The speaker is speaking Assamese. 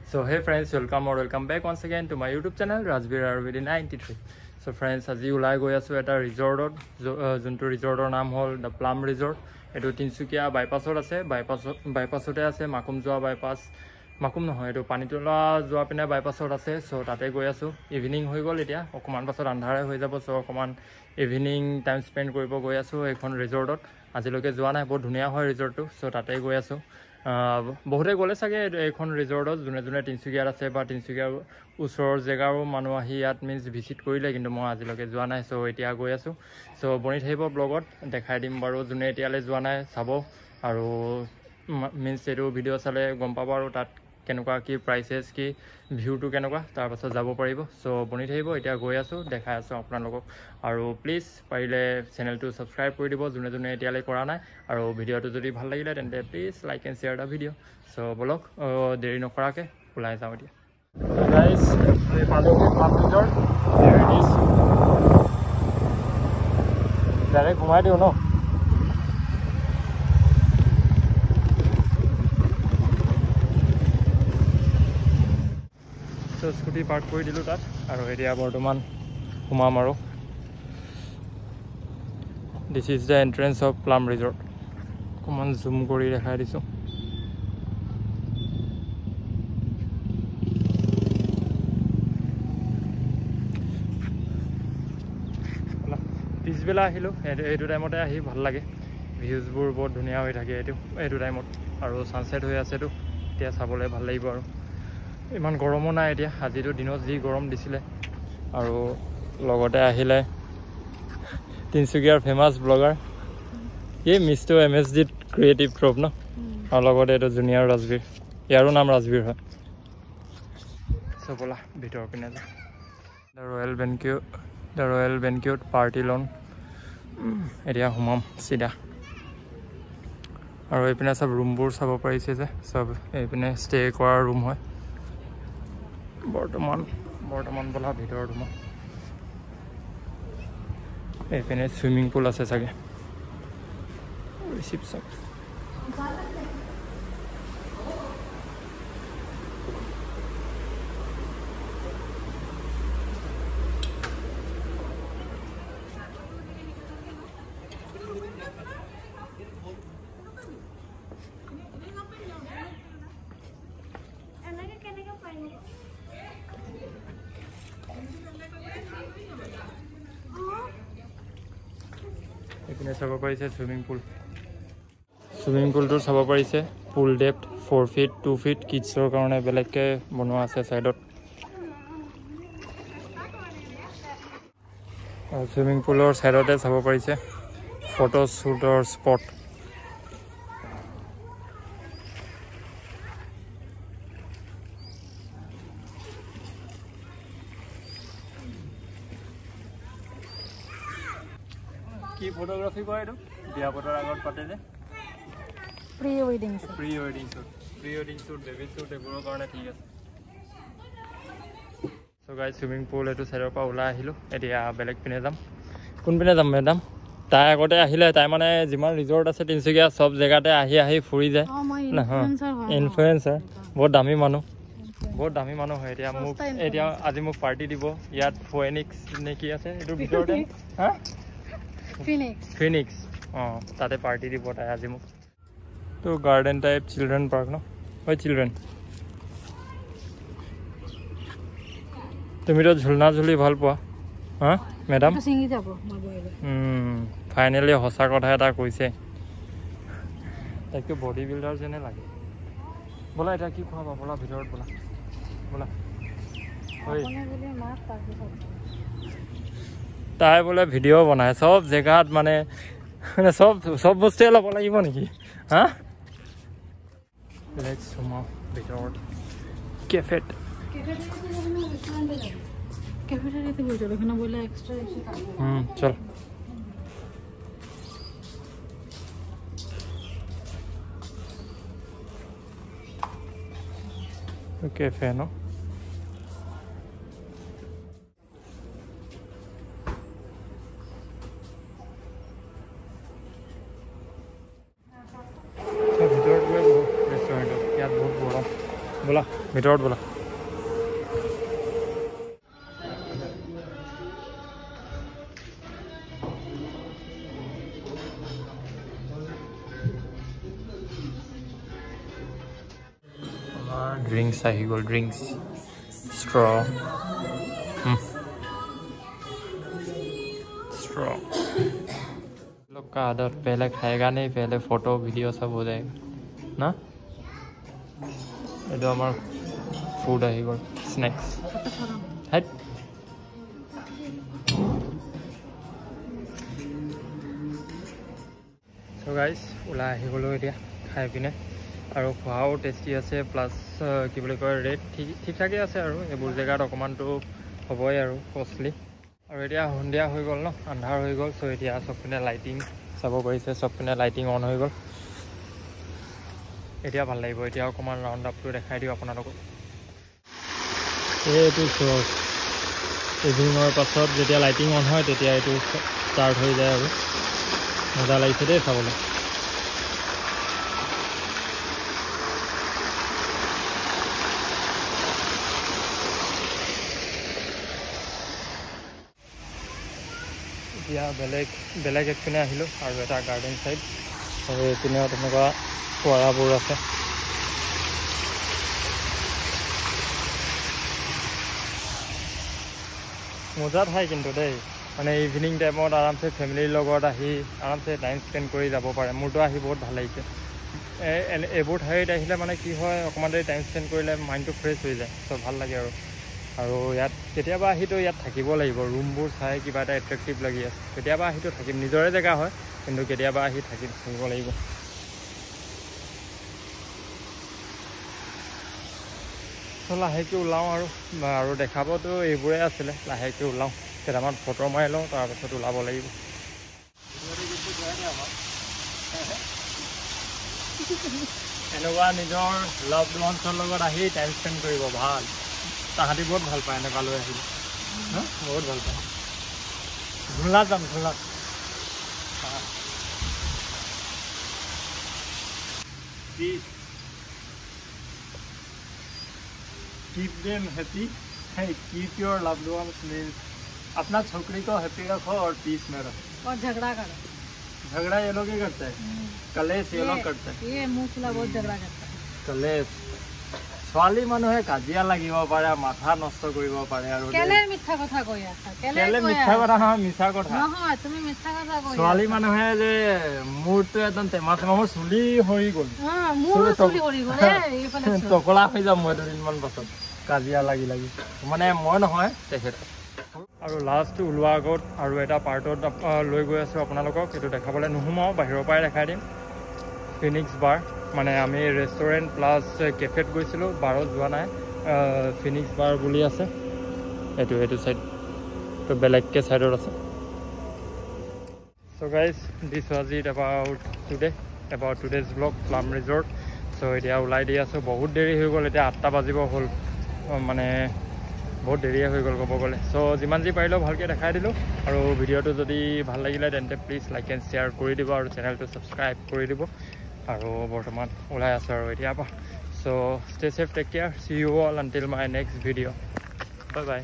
So hey friends, welcome back once again to my YouTube channel Rajbir Ayurvedi 93. So friends, আজি ওলাই গৈ আছো এটা ৰিজৰ্টত যোনটো ৰিজৰ্টৰ নাম হ'ল দ্য প্লাম ৰিজৰ্ট। এইটো তিনিচুকীয়া বাইপাছত আছে, বাইপাছতে আছে মাকুম যোৱা বাইপাছ, মাকুম নহয় এইটো পানীতোলা যোৱা পিনে বাইপাছত আছে। চ' তাতে গৈ আছো। ইভিনিং হৈ গ'ল, এতিয়া অকণমান পাছত আন্ধাৰে হৈ যাব। চ' অকণমান ইভিনিং টাইম স্পেণ্ড কৰিব গৈ আছো এইখন ৰিজৰ্টত। আজিলৈকে যোৱা নাই, বহুত ধুনীয়া হয় ৰিজৰ্টটো। চ' তাতে গৈ আছো। বহুতে গ'লে চাগে এইখন ৰিজৰ্টত, যোনে যোনে তিনিচুকীয়াত আছে বা তিনিচুকীয়াৰ ওচৰৰ জেগাৰো মানুহ আহি ইয়াত মিনছ ভিজিট কৰিলে, কিন্তু মই আজিলৈকে যোৱা নাই। চ' এতিয়া গৈ আছোঁ। চ' বনি থাকিব ব্লগত, দেখাই দিম বাৰু। যোনে এতিয়ালৈ যোৱা নাই চাব, আৰু মিনছ এইটো ভিডিঅ' চালে গম পাব আৰু তাত কেনেকুৱা কি প্ৰাইচেছ, কি ভিউটো কেনেকুৱা, তাৰপাছত যাব পাৰিব। চ' বনি থাকিব, এতিয়া গৈ আছোঁ, দেখাই আছোঁ আপোনালোকক। আৰু প্লিজ পাৰিলে চেনেলটো ছাবস্ক্ৰাইব কৰি দিব যোনে যোনে এতিয়ালৈ কৰা নাই। আৰু ভিডিঅ'টো যদি ভাল লাগিলে তেন্তে please like and share the video'. So' বলক দেৰি নকৰাকৈ ওলাই যাওঁ এতিয়া। গাইজ ডাইৰেক্ট ঘুমাই দিওঁ ন। চ' স্কুটি পাৰ্ক কৰি দিলোঁ তাত, আৰু এতিয়া বৰ্তমান সোমাম আৰু। This is the entrance of plum resort. অকণমান জুম কৰি দেখাই দিছোঁ। পিছবেলা আহিলোঁ, এইটো টাইমতে আহি ভাল লাগে। ভিউজবোৰ বহুত ধুনীয়া হৈ থাকে এইটো টাইমত, আৰু ছানছেট হৈ আছেতো, এতিয়া চাবলৈ ভাল লাগিব। আৰু ইমান গৰমো নাই এতিয়া, আজিতো দিনত যি গৰম দিছিলে। আৰু লগতে আহিলে তিনিচুকীয়াৰ ফেমাছ ব্লগাৰ এই মিষ্টাৰ MSD ক্ৰিয়েটিভ ক্ৰপ ন, আৰু লগতে এইটো জুনিয়ৰ ৰাজবীৰ, ইয়াৰো নাম ৰাজবীৰ হয়। চ' ব'লা ভিতৰৰ পিনে যাওঁ। The royal banquet party lawn. এতিয়া সোমাম চিধা। আৰু এইপিনে চব ৰুমবোৰ চাব পাৰিছে যে, চব এইপিনে ষ্টে কৰাৰ ৰুম হয়। বৰ্তমান ব'লা ভিতৰত সোমাম। এইপিনে চুইমিং পুল আছে চাগে, ৰিচিপশ্যন। এইপিনে চাব পাৰিছে চুইমিং পুলটো চাব পাৰিছে। পুল ডেপ্থ 4 ফিট 2 ফিট, কিডছৰ কাৰণে বেলেগকৈ বনোৱা আছে ছাইডত। আৰু চুইমিং পুলৰ ছাইডতে চাব পাৰিছে ফটো শ্বুটৰ স্পট। কি ফটোগ্ৰাফি কৰে এইটো? বিয়া পতাৰ আগত পাতে যে প্ৰি ৱেডিং শ্বুট, বেবী শ্বুট, এইবোৰৰ কাৰণে ঠিক আছে। চ' গাইজ চুইমিং পুল এইটো ছাইডৰ পৰা ওলাই আহিলোঁ। এতিয়া বেলেগ পিনে যাম। কোনপিনে যাম মেডাম? তাই আগতে আহিলে, তাই মানে যিমান ৰিজৰ্ট আছে তিনিচুকীয়া চব জেগাতে আহি ফুৰি যায়। নহয়, ইনফ্লুৱেঞ্চাৰ, বহুত দামী মানুহ হয়। এতিয়া আজি মোক পাৰ্টি দিব ইয়াত। ফোয়েনিক্স নে কি আছে এইটোৰ ভিতৰতে, হা ফিনিক্স, অঁ তাতে পাৰ্টি দিব তাই আজি মোক। তো গাৰ্ডেন টাইপ চিলড্ৰেন পাৰ্ক ন, হয় চিলড্ৰেন। তুমিতো ঝুলনা ঝুলি ভাল পোৱা, হা মেডাম? ফাইনেলি সঁচা কথা এটা কৈছে। তাইকতো বডি বিল্ডাৰ যেনে লাগে। ব'লা এতিয়া কি খোৱাবা, ব'লা ভিতৰত ব'লা। তাই বোলে ভিডিঅ' বনায় চব জেগাত, মানে চব বস্তুৱে ল'ব লাগিব নেকি, হা? ভিতৰত কেফেত চল। কেফে ন, ভিতৰত গৈ বহুত ৰেষ্টুৰেণ্টত, ইয়াত বহুত গৰম। ব'লা ভিতৰত ব'লা drinks ahi gol drinks straw लोग का आदत पहले खाएगा नहीं पहले फोटो वीडियो सब हो जाएगा ना ये तो हमारा food ahi gol snacks hate so guys ওলাই আহি গলো এতিয়া খাই পিনে আৰু খোৱাও টেষ্টি আছে প্লাছ কি বুলি কয় ৰেট ঠিক ঠাকে আছে আৰু এইবোৰ জেগাত অকণমানটো হ'বই আৰু কষ্টলি আৰু এতিয়া সন্ধিয়া হৈ গ'ল ন আন্ধাৰ হৈ গ'ল চ' এতিয়া চবপিনে লাইটিং চাব পাৰিছে চবপিনে লাইটিং অন হৈ গ'ল এতিয়া ভাল লাগিব এতিয়া অকণমান ৰাউণ্ড আপটো দেখাই দিওঁ আপোনালোকক এইটো চ'ক ইভিনিঙৰ পাছত যেতিয়া লাইটিং অন হয় তেতিয়া এইটো ষ্টাৰ্ট হৈ যায় আৰু মজা লাগিছে দেই চাবলৈ এতিয়া বেলেগ একপিনে আহিলোঁ আৰু এটা গাৰ্ডেন চাইড আৰু এইপিনেও তেনেকুৱা ফোৱাৰাবোৰ আছে মজা ঠাই কিন্তু দেই মানে ইভিনিং টাইমত আৰামছে ফেমিলিৰ লগত আহি আৰামছে টাইম স্পেণ্ড কৰি যাব পাৰে মোৰতো আহি বহুত ভাল লাগিছে এইবোৰ ঠাইত আহিলে মানে কি হয় অকণমান দেৰি টাইম স্পেণ্ড কৰিলে মাইণ্ডটো ফ্ৰেছ হৈ যায় চ' ভাল লাগে আৰু ইয়াত কেতিয়াবা আহিতো ইয়াত থাকিব লাগিব ৰুমবোৰ চাই কিবা এটা এট্ৰেক্টিভ লাগি আছে কেতিয়াবা আহিতো থাকিম নিজৰে জেগা হয় কিন্তু কেতিয়াবা আহি থাকিব লাগিব চ' লাহেকৈ ওলাওঁ আৰু দেখাবতো এইবোৰে আছিলে লাহেকৈ ওলাওঁ কেইটামান ফটো মাৰি লওঁ তাৰপাছত ওলাব লাগিব এনেকুৱা নিজৰ লাভ ওৱানছৰ লগত আহি টাইম স্পেণ্ড কৰিব ভাল তাহাঁতি বহুত ভাল পায় এনেকুৱা লৈ আহিলে বহুত ভাল পায় ঝুলাত যাম ঝুলাত keep them happy hey keep your loved ones means अपना छोकरी को हैप्पी रखो और पीस में रखो और झगड़ा ये लोग ही करते हैं कलेश ये लोग करते हैं ये मुसला बहुत झगड़ा करता है कलेश ছোৱালী মানুহে কাজিয়া লাগিব পাৰে মাথা নষ্ট কৰিব পাৰে আৰু কেলে মিঠা কথা কৈ আছা কেলে মিঠা কথা নহয় মিছা কথা নহয় তুমি মিঠা কথা কৈ ছোৱালী মানুহে যে মোৰটো একদম টেমা মোৰ চুলি হৰি গ'ল মোৰ চুলি হৰি গ'ল এইফালে টকলা হৈ যাম মই দুদিনমান পাছত কাজিয়া লাগি মানে মই নহয় তেখেত আৰু লাষ্ট ওলোৱা আগত আৰু এটা পাৰ্টত লৈ গৈ আছোঁ আপোনালোকক এইটো দেখাবলৈ নোসোমাওঁ বাহিৰৰ পৰাই দেখাই দিম ফিনিক্স বাৰ মানে আমি ৰেষ্টুৰেণ্ট প্লাছ কেফেত গৈছিলোঁ বাৰত যোৱা নাই ফিনিক্স বাৰ বুলি আছে এইটো চাইড তো বেলেগকৈ চাইডত আছে so' guys this was it about today's vlog Plum resort so' এতিয়া ওলাই দি আছোঁ বহুত দেৰি হৈ গ'ল এতিয়া 8টা বাজিব হ'ল মানে বহুত দেৰিয়ে হৈ গ'ল ক'ব গ'লে চ' যিমান যি পাৰিলেও ভালকৈ দেখাই দিলোঁ আৰু ভিডিঅ'টো যদি ভাল লাগিলে তেন্তে প্লিজ লাইক এণ্ড শ্বেয়াৰ কৰি দিব আৰু চেনেলটো ছাবস্ক্ৰাইব কৰি দিব আৰু বৰ্তমান ওলাই আছোঁ আৰু এতিয়াৰ পৰা so' stay safe take care see you all until my next video' bye by